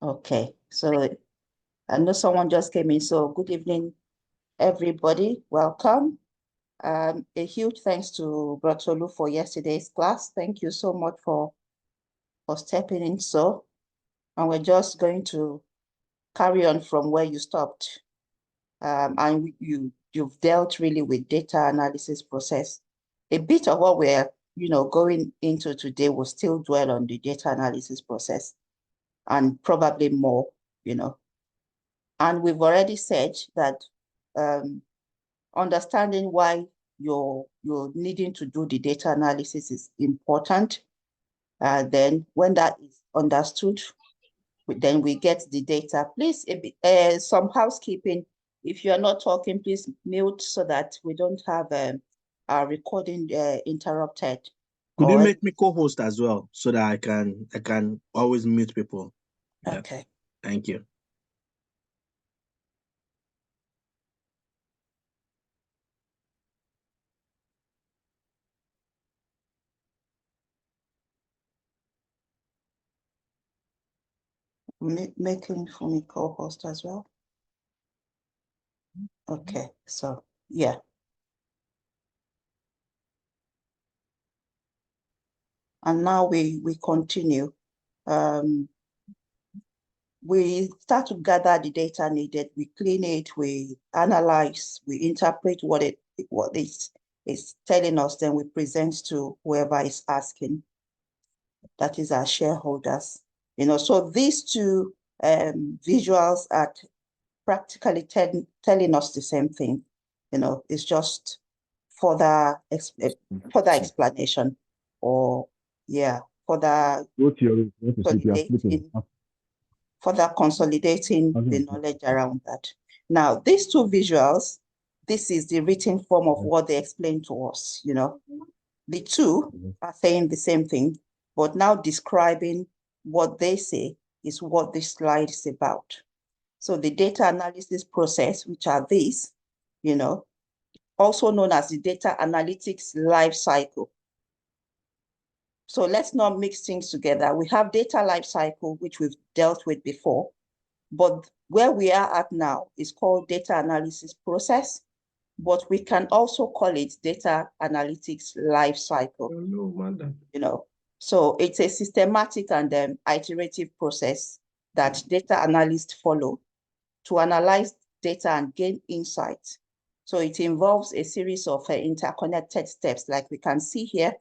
Okay, so I know someone just came in, so good evening, everybody. Welcome. A huge thanks to Bertolu for yesterday's class. Thank you so much for stepping in. And we're just going to carry on from where you stopped. And you've dealt really with data analysis process. A bit of what we're going into today will still dwell on the data analysis process, and probably more. And we've already said that understanding why you're needing to do the data analysis is important. Then when that is understood, then we get the data. Please, some housekeeping. If you are not talking, please mute so that we don't have our recording interrupted. Could you make me co-host as well so that I can always mute people? Yeah. Okay. Thank you. Making for me co-host as well. Okay, so yeah. And now we continue. We start to gather the data needed, we clean it, we analyze, we interpret what is telling us, then we present to whoever is asking. That is our shareholders. So these two visuals are practically telling us the same thing. It's just further explanation, or further consolidating the knowledge around that. Now, these two visuals, this is the written form of what they explain to us. The two are saying the same thing, but now describing what they say is what this slide is about. So the data analysis process, which are these, also known as the data analytics life cycle. So let's not mix things together. We have data life cycle, which we've dealt with before, but where we are at now is called data analysis process, but we can also call it data analytics life cycle. So it's a systematic and iterative process that data analysts follow to analyze data and gain insight. So it involves a series of interconnected steps. Like we can see here,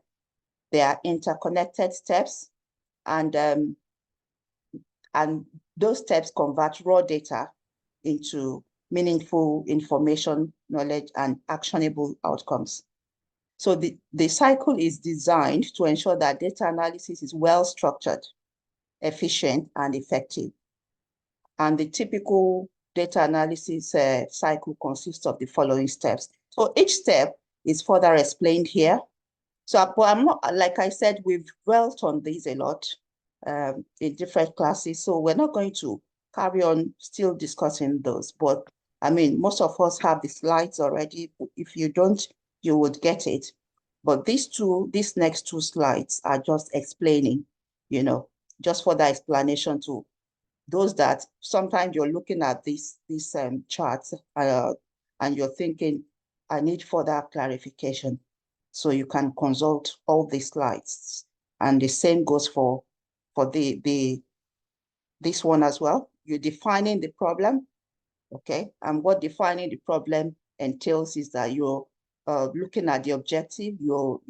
there are interconnected steps, and those steps convert raw data into meaningful information, knowledge, and actionable outcomes. So the cycle is designed to ensure that data analysis is well-structured, efficient, and effective. And the typical data analysis cycle consists of the following steps. So each step is further explained here. So I'm not, like I said, we've dwelt on these a lot in different classes. So we're not going to carry on still discussing those. But I mean, most of us have the slides already. If you don't, you would get it. But these next two slides are just explaining, just for the explanation to those that sometimes you're looking at these charts and you're thinking, I need further clarification. So you can consult all these slides. And the same goes for this one as well. You're defining the problem, okay? And what defining the problem entails is that you're looking at the objective, you're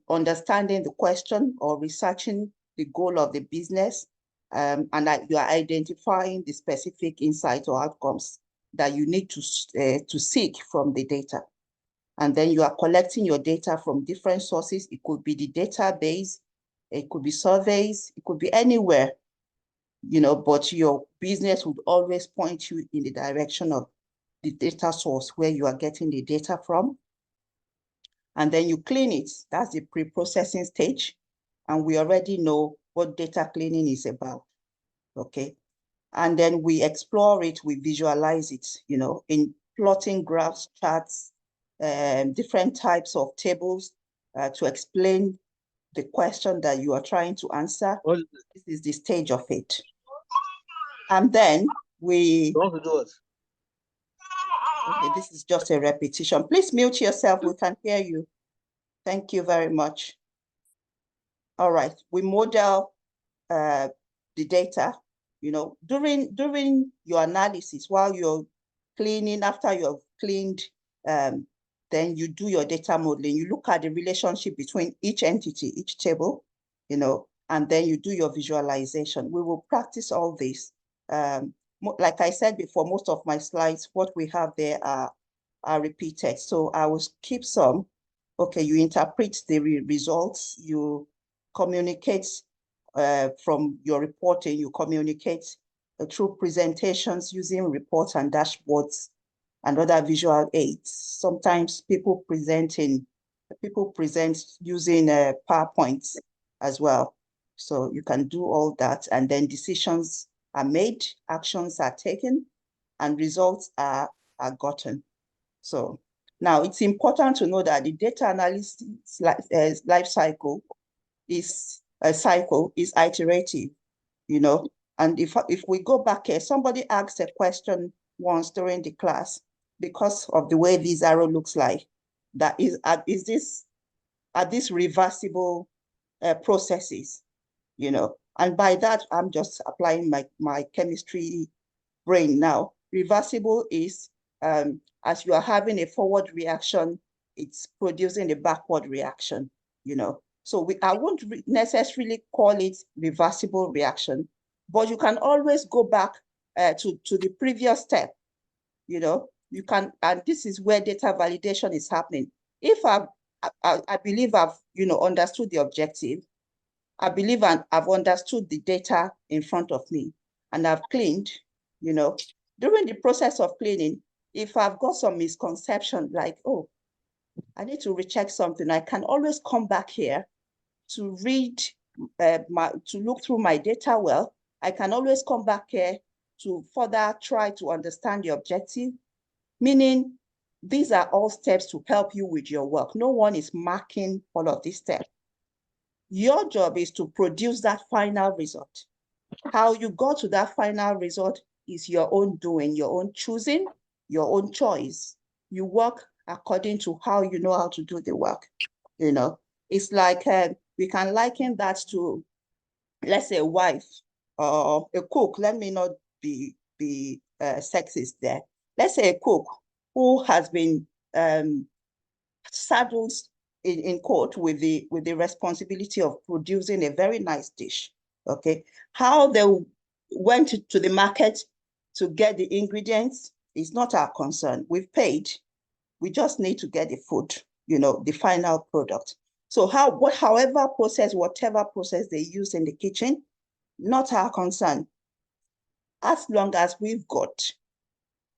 understanding the question or researching the goal of the business, and that you are identifying the specific insights or outcomes that you need to seek from the data. And then you are collecting your data from different sources. It could be the database, it could be surveys, it could be anywhere, but your business would always point you in the direction of the data source where you are getting the data from. And then you clean it. That's the pre-processing stage. And we already know what data cleaning is about, okay? And then we explore it, we visualize it, in plotting graphs, charts, different types of tables, to explain the question that you are trying to answer. This is the stage of it. And then we... want to do it. Okay, this is just a repetition. Please mute yourself. We can hear you. Thank you very much. All right, we model the data, you know, during your analysis, while you're cleaning, after you've cleaned, then you do your data modeling. You look at the relationship between each entity, each table, you know, and then you do your visualization. We will practice all this. Like I said before, most of my slides, what we have there are repeated. So I will skip some. Okay, you interpret the results, you communicate from your reporting, you communicate through presentations using reports and dashboards and other visual aids. Sometimes people present using PowerPoints as well. So you can do all that, and then decisions are made, actions are taken, and results are gotten. So now it's important to know that the data analysis life cycle is iterative, you know. And if we go back here, somebody asked a question once during the class, because of the way this arrow looks like, that are these reversible processes, you know? And by that, I'm just applying my chemistry brain now. Reversible is as you are having a forward reaction, it's producing a backward reaction, you know. So I won't necessarily call it reversible reaction, but you can always go back to the previous step, you know. You can, and this is where data validation is happening. If I believe I've, you know, understood the objective, I believe I've understood the data in front of me, and I've cleaned, you know. During the process of cleaning, if I've got some misconception, like, oh, I need to recheck something, I can always come back here to read, to look through my data well. I can always come back here to further try to understand the objective, meaning these are all steps to help you with your work. No one is marking all of these steps. Your job is to produce that final result. How you got to that final result is your own doing, your own choosing, your own choice. You work according to how you know how to do the work. You know, it's like we can liken that to, let's say, a wife or a cook. Let me not be sexist there. Let's say a cook who has been saddled in court with the responsibility of producing a very nice dish. Okay, how they went to the market to get the ingredients is not our concern. We've paid. We just need to get the food, you know, the final product. So however process, whatever process they use in the kitchen, not our concern. As long as we've got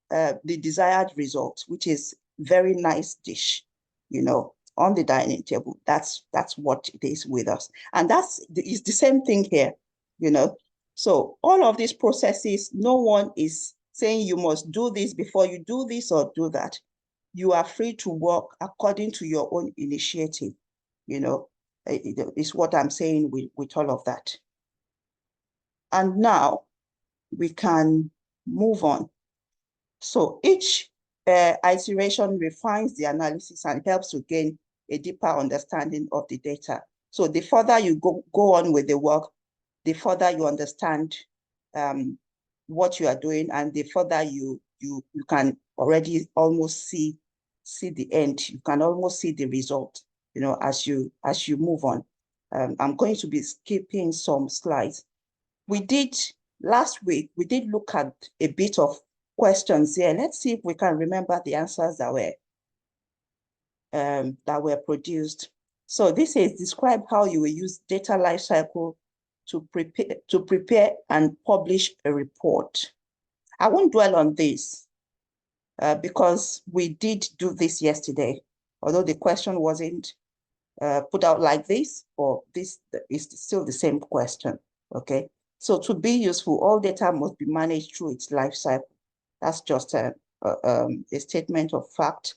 the desired result, which is very nice dish, you know, on the dining table, that's what it is with us. And it's the same thing here, you know. So all of these processes, no one is saying you must do this before you do this or do that. You are free to work according to your own initiative, you know, is what I'm saying with all of that. And now we can move on. So each iteration refines the analysis and helps to gain a deeper understanding of the data. So the further you go on with the work, the further you understand what you are doing, and the further you can already almost see the end. You can almost see the result, you know, as you move on. I'm going to be skipping some slides. Last week, we did look at a bit of questions here. Let's see if we can remember the answers that were produced. So this is describe how you will use data lifecycle to prepare and publish a report. I won't dwell on this because we did do this yesterday, although the question wasn't put out like this, or this is still the same question, okay? So to be useful, all data must be managed through its life cycle. That's just a statement of fact.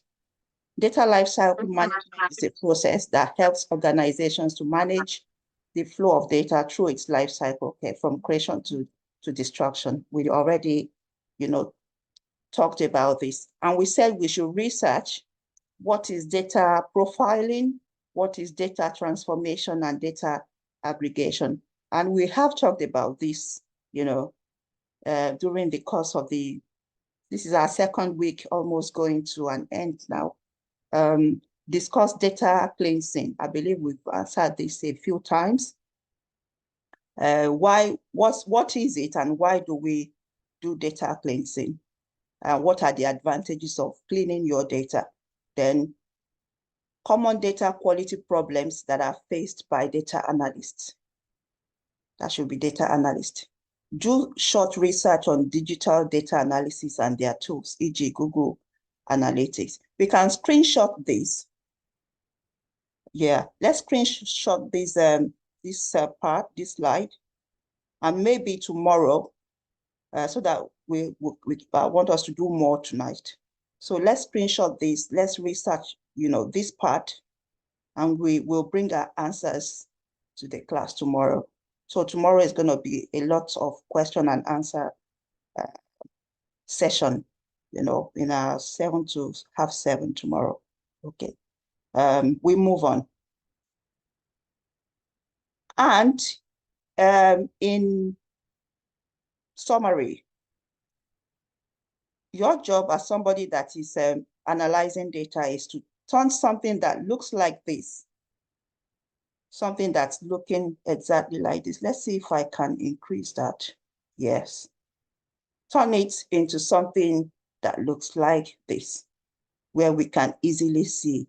Data lifecycle management is a process that helps organizations to manage the flow of data through its lifecycle, okay, from creation to destruction. We already, talked about this. And we said we should research what is data profiling, what is data transformation, and data aggregation. And we have talked about this, during the course of this is our second week, almost going to an end now. Discuss data cleansing. I believe we've answered this a few times. What is it and why do we do data cleansing? What are the advantages of cleaning your data? Then common data quality problems that are faced by data analysts. That should be data analyst. Do short research on digital data analysis and their tools, e.g. Google Analytics. We can screenshot this. Yeah, let's screenshot this this slide, and maybe tomorrow, so that we want us to do more tonight. So let's screenshot this. Let's research, this part, and we will bring our answers to the class tomorrow. So tomorrow is going to be a lot of question and answer session, in our 7 to 7:30 tomorrow. Okay. We move on. And in summary, your job as somebody that is analyzing data is to turn something that looks like this, something that's looking exactly like this. Let's see if I can increase that. Yes. Turn it into something that looks like this, where we can easily see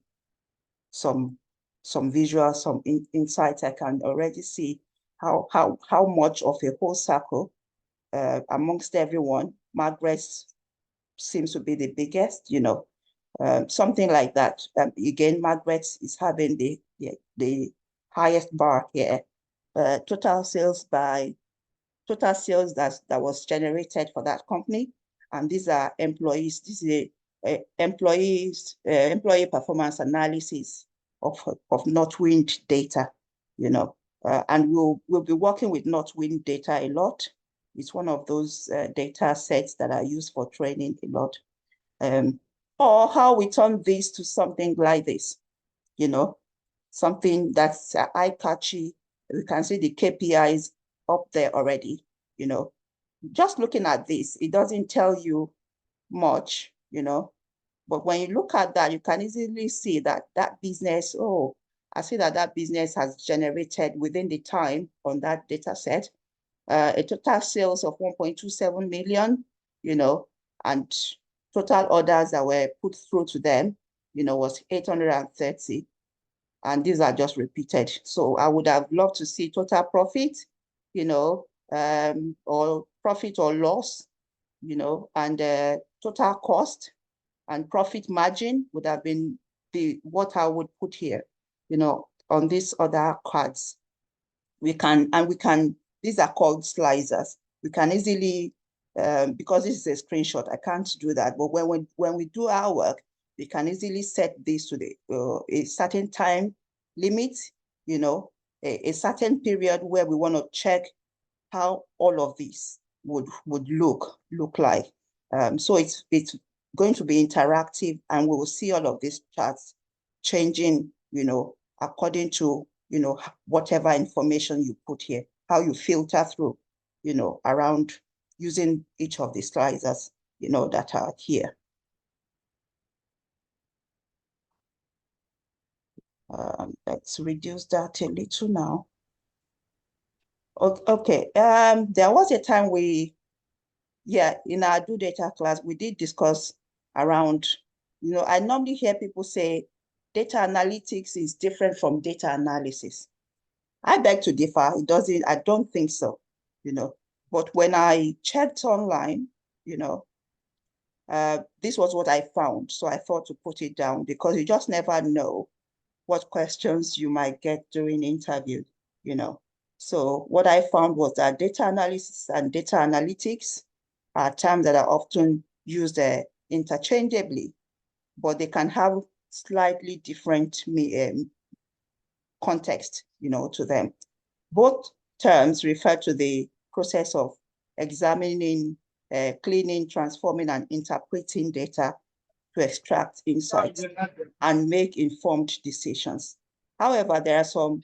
some visuals, some insights. I can already see how much of a whole circle amongst everyone. Margaret seems to be the biggest, something like that. Again, Margaret is having the highest bar here. Total sales that was generated for that company, and these are employees. This is employee performance analysis of Northwind data, and we'll be working with Northwind data a lot. It's one of those data sets that are used for training a lot. Or how we turn this to something like this, something that's eye-catchy. We can see the KPIs up there already, Just looking at this, it doesn't tell you much, but when you look at that, you can easily see that business, I see that business has generated within the time on that data set, a total sales of 1.27 million, and total orders that were put through to them, was 830. And these are just repeated. So I would have loved to see total profit, or profit or loss, and total cost and profit margin would have been what I would put here, on these other cards. These are called slicers. We can easily, because this is a screenshot, I can't do that. But when we do our work, we can easily set this to a certain time limit, a certain period where we want to check how all of this would look like. So it's going to be interactive, and we will see all of these charts changing, according to, whatever information you put here, how you filter through, around using each of the slicers, that are here. Let's reduce that a little now. Okay, there was a time in our Do Data class, we did discuss around, I normally hear people say data analytics is different from data analysis. I beg to differ. I don't think so, but when I checked online, this was what I found. So I thought to put it down, because you just never know what questions you might get during interview, So what I found was that data analysis and data analytics are terms that are often used interchangeably, but they can have slightly different context, to them. Both terms refer to the process of examining, cleaning, transforming, and interpreting data to extract insights and make informed decisions. However, there are some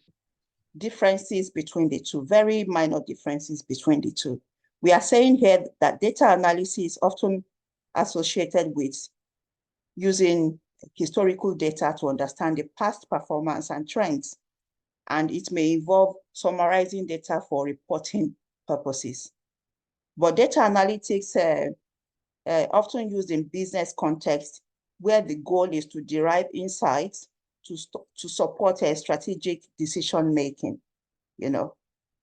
differences between the two, very minor differences between the two. We are saying here that data analysis is often associated with using historical data to understand the past performance and trends, and it may involve summarizing data for reporting purposes. But data analytics often used in business context, where the goal is to derive insights to support a strategic decision making.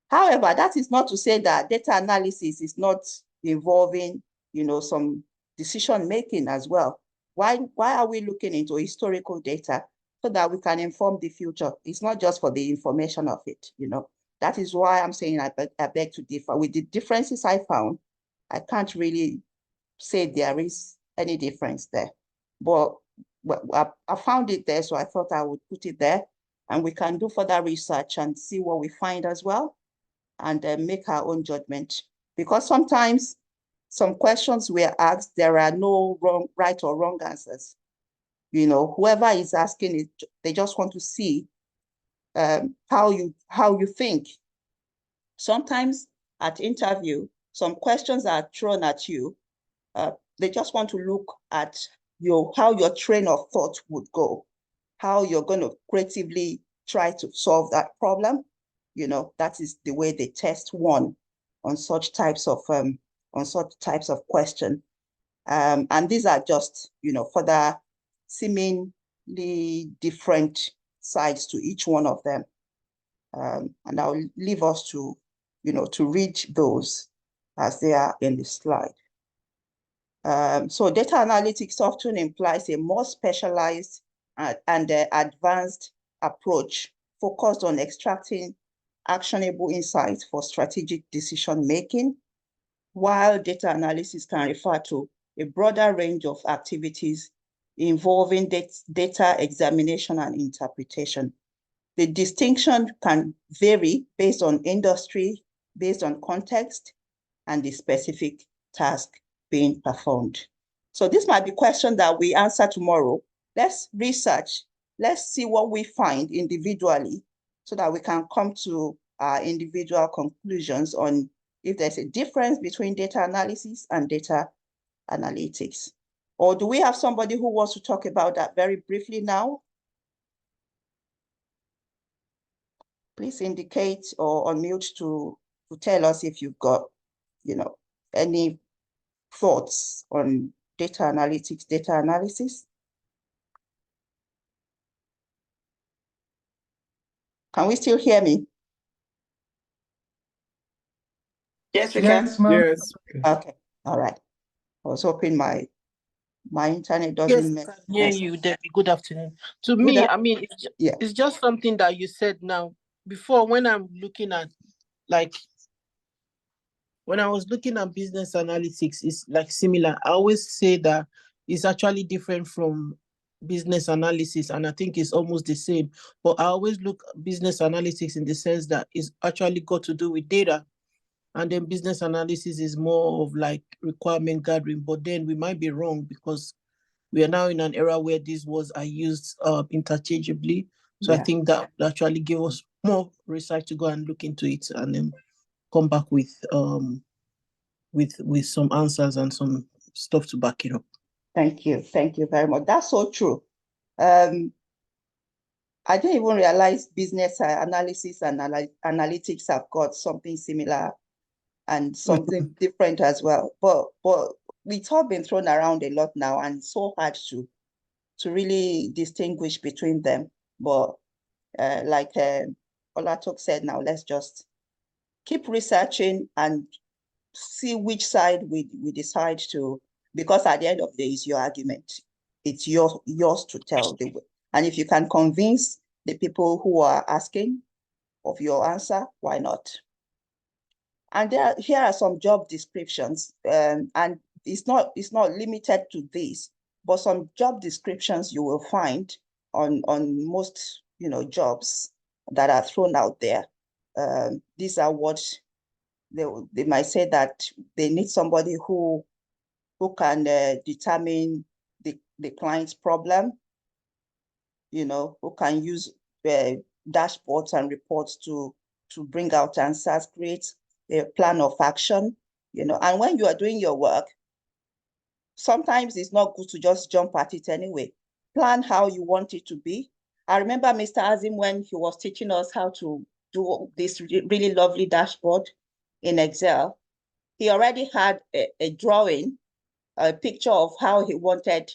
However, that is not to say that data analysis is not involving, some decision making as well. Why are we looking into historical data? So that we can inform the future. It's not just for the information of it, That is why I'm saying I beg to differ. With the differences I found, I can't really say there is any difference there. But I found it there, so I thought I would put it there. And we can do further research and see what we find as well, and make our own judgment. Because sometimes some questions we're asked, there are no right or wrong answers. Whoever is asking it, they just want to see how you think. Sometimes at interview, some questions are thrown at you. They just want to look at how your train of thought would go, how you're going to creatively try to solve that problem. That is the way they test one on such types of question. And these are just, further seemingly different sides to each one of them. And I'll leave us to read those as they are in the slide. So data analytics often implies a more specialized and advanced approach focused on extracting actionable insights for strategic decision making, while data analysis can refer to a broader range of activities involving data examination and interpretation. The distinction can vary based on industry, based on context, and the specific task being performed. So this might be a question that we answer tomorrow. Let's research. Let's see what we find individually so that we can come to our individual conclusions on if there's a difference between data analysis and data analytics. Or do we have somebody who wants to talk about that very briefly now? Please indicate or unmute to tell us if you've got, any thoughts on data analytics, data analysis. Can we still hear me? Yes, we can. Yes. Okay, all right. I was hoping my internet doesn't. Yes, I can hear you, Debbie. Good afternoon. To Good me, I mean, Yeah. it's just something that you said now. Before, when I'm looking at, when I was looking at business analytics, it's like similar. I always say that it's actually different from business analysis, and I think it's almost the same. But I always look at business analytics in the sense that it's actually got to do with data. And then business analysis is more of like requirement gathering. But then we might be wrong because we are now in an era where these words are used interchangeably. So yeah. I think that actually give us more research to go and look into it and then come back with some answers and some stuff to back it up. Thank you very much. That's so true. I didn't even realize business analysis and analytics have got something similar and something different as well. But it's all been thrown around a lot now, and it's so hard to really distinguish between them. But like Olatok said, now let's just keep researching and see which side we decide to, because at the end of the day, it's your argument. It's yours to tell. And if you can convince the people who are asking of your answer, why not? And here are some job descriptions, and it's not limited to this. But some job descriptions you will find on most, jobs that are thrown out there. These are what they might say that they need somebody who can determine the client's problem, who can use dashboards and reports to bring out answers, create a plan of action, and when you are doing your work, sometimes it's not good to just jump at it anyway. Plan how you want it to be. I remember Mr. Azim when he was teaching us how to do this really lovely dashboard in Excel. He already had a drawing, a picture of how he wanted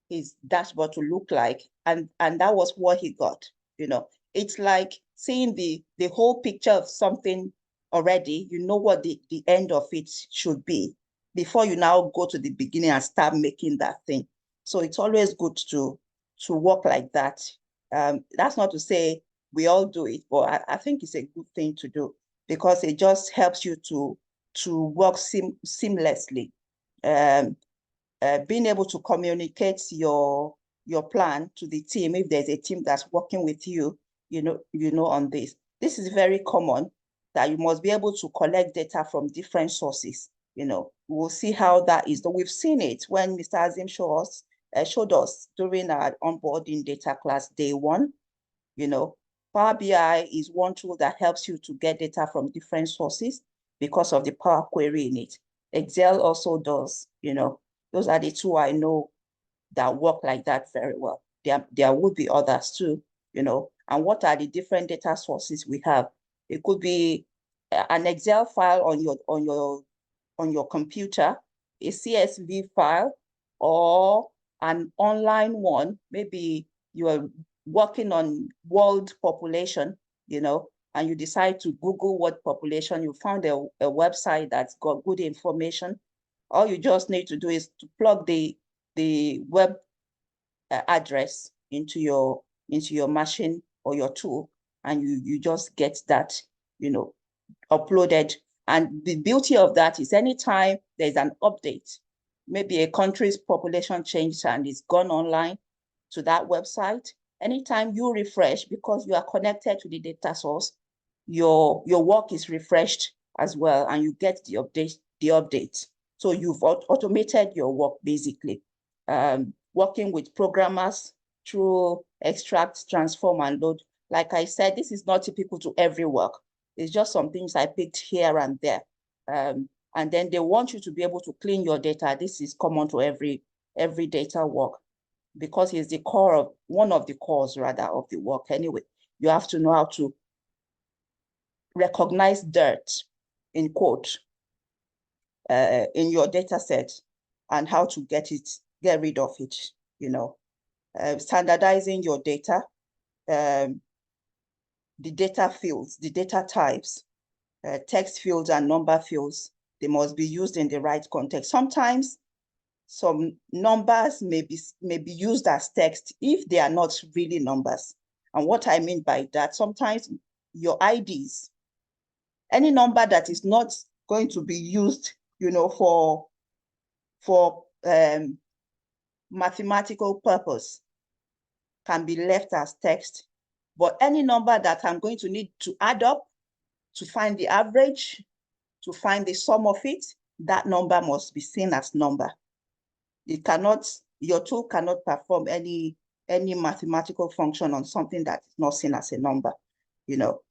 his dashboard to look like, and that was what he got. It's like seeing the whole picture of something already. You know what the end of it should be before you now go to the beginning and start making that thing. So it's always good to work like that. That's not to say we all do it, but I think it's a good thing to do, because it just helps you to work seamlessly. Being able to communicate your plan to the team, if there's a team that's working with you, on this. This is very common, that you must be able to collect data from different sources. We'll see how that is. We've seen it when Mr. Azim showed us during our onboarding data class day 1. Power BI is one tool that helps you to get data from different sources because of the Power Query in it. Excel also does. Those are the two I know that work like that very well. There would be others too, And what are the different data sources we have? It could be an Excel file on your computer, a CSV file, or an online one. Maybe you are working on world population, and you decide to Google world population. You found a website that's got good information. All you just need to do is to plug the web address into your machine or your tool, and you just get that, uploaded. And the beauty of that is anytime there's an update, maybe a country's population changed and it's gone online to that website, anytime you refresh, because you are connected to the data source, your work is refreshed as well, and you get the update. So you've automated your work, basically. Working with programmers through extract, transform, and load. Like I said, this is not typical to every work. It's just some things I picked here and there. And then they want you to be able to clean your data. This is common to every data work, because it's the core of one of the cores rather of the work anyway. You have to know how to recognize dirt, in quote, in your data set, and how to get rid of it, standardizing your data, the data fields, the data types, text fields and number fields, they must be used in the right context. Sometimes some numbers may be used as text if they are not really numbers. And what I mean by that, sometimes your IDs, any number that is not going to be used, for mathematical purpose, can be left as text. But any number that I'm going to need to add up to find the average, to find the sum of it, that number must be seen as number. Your tool cannot perform any mathematical function on something that is not seen as a number,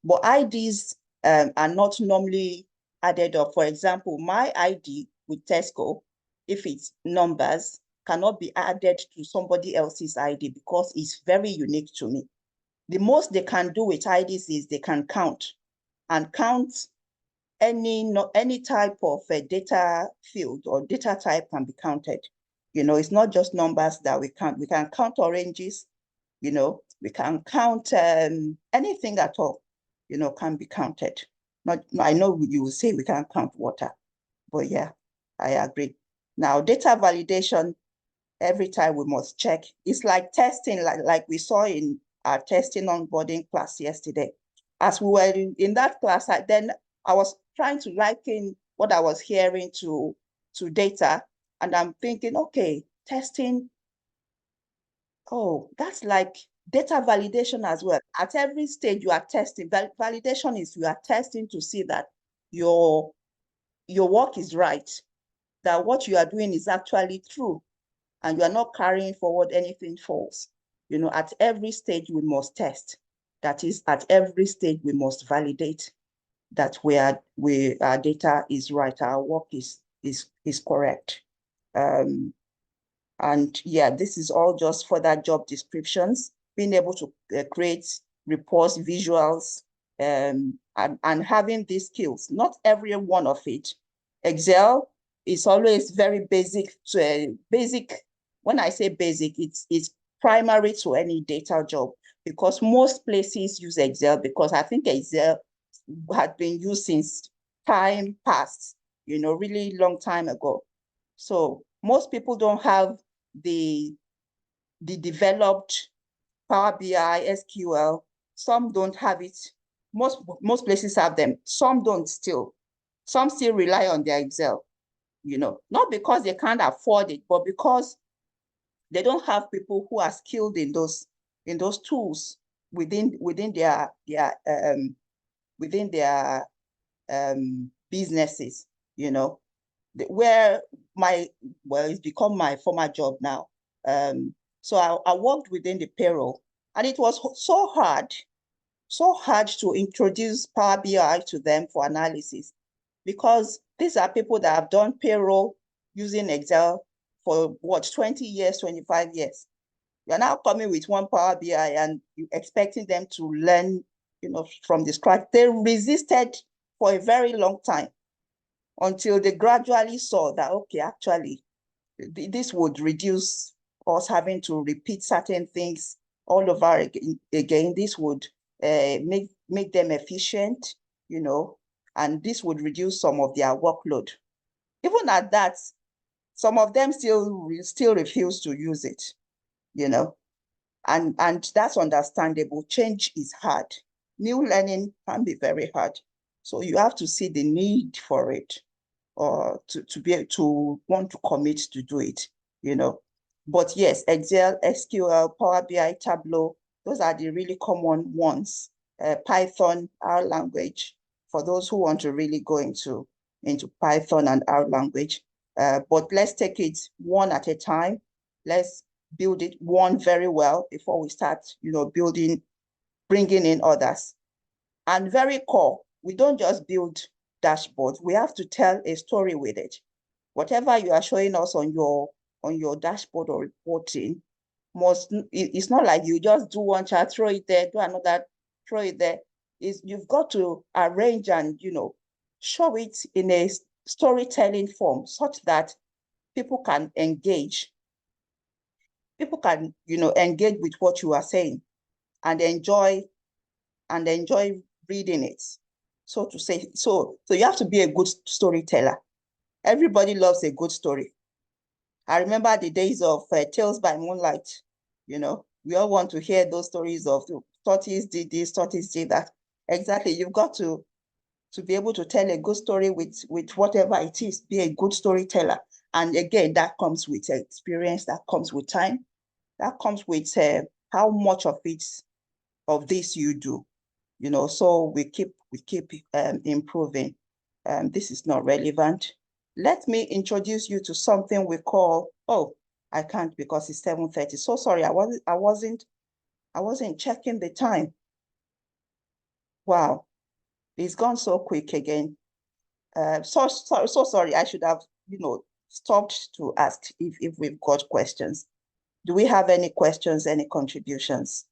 But IDs are not normally added up. For example, my ID with Tesco, if it's numbers, cannot be added to somebody else's ID because it's very unique to me. The most they can do with IDs is they can count, and count any type of a data field or data type can be counted. It's not just numbers that we count. We can count oranges, we can count anything at all, can be counted. I know you will say we can't count water, but yeah, I agree. Now, data validation, every time we must check. It's like testing, like we saw in our testing onboarding class yesterday. As we were in that class, I was trying to liken what I was hearing to data, and I'm thinking, okay, testing Oh, that's like data validation as well. At every stage you are testing. Validation is you are testing to see that your work is right, that what you are doing is actually true, and you are not carrying forward anything false. You know, at every stage we must test. That is, at every stage we must validate that our data is right, our work is correct. And yeah, this is all just further job descriptions, being able to create reports, visuals, and having these skills. Not every one of it. Excel is always very basic basic. When I say basic, it's primary to any data job, because most places use Excel, because I think Excel had been used since time past, you know, really long time ago. So most people don't have the developed Power BI, SQL. Some don't have it. Most places have them. Some don't still. Some still rely on their Excel, you know, not because they can't afford it, but because they don't have people who are skilled in those tools within their businesses, you know, where it's become my former job now. So I worked within the payroll, and it was so hard to introduce Power BI to them for analysis, because these are people that have done payroll using Excel for what, 20 years, 25 years. You're now coming with one Power BI and you're expecting them to learn, you know, from the scratch. They resisted for a very long time until they gradually saw that, okay, actually, this would reduce us having to repeat certain things all over again. This would make them efficient, you know, and this would reduce some of their workload. Even at that, some of them still refuse to use it, you know, and that's understandable. Change is hard. New learning can be very hard. So you have to see the need for it, or to be able to want to commit to do it, you know. But yes, Excel, SQL, Power BI, Tableau, those are the really common ones. Python, R language, for those who want to really go into Python and R language. But let's take it one at a time. Let's build it one very well before we start, you know, bringing in others. And very core, we don't just build dashboards. We have to tell a story with it. Whatever you are showing us on your dashboard or reporting it's not like you just do one chart, throw it there, do another, throw it there. You've got to arrange and, you know, show it in a storytelling form such that people can engage. People can, you know, engage with what you are saying and enjoy reading it. So to say, so you have to be a good storyteller. Everybody loves a good story. I remember the days of Tales by Moonlight. You know, we all want to hear those stories of the tortoise did this, tortoise did that. Exactly. You've got to be able to tell a good story with whatever it is, be a good storyteller. And again, that comes with experience, that comes with time, that comes with how much of this you do. You know, so we keep improving. This is not relevant. Let me introduce you to something we call, oh, I can't because it's 7:30. So sorry, I wasn't checking the time. Wow, it's gone so quick again. So sorry. I should have, you know, stopped to ask if we've got questions. Do we have any questions, any contributions?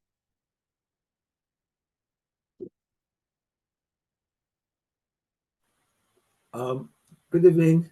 Good evening.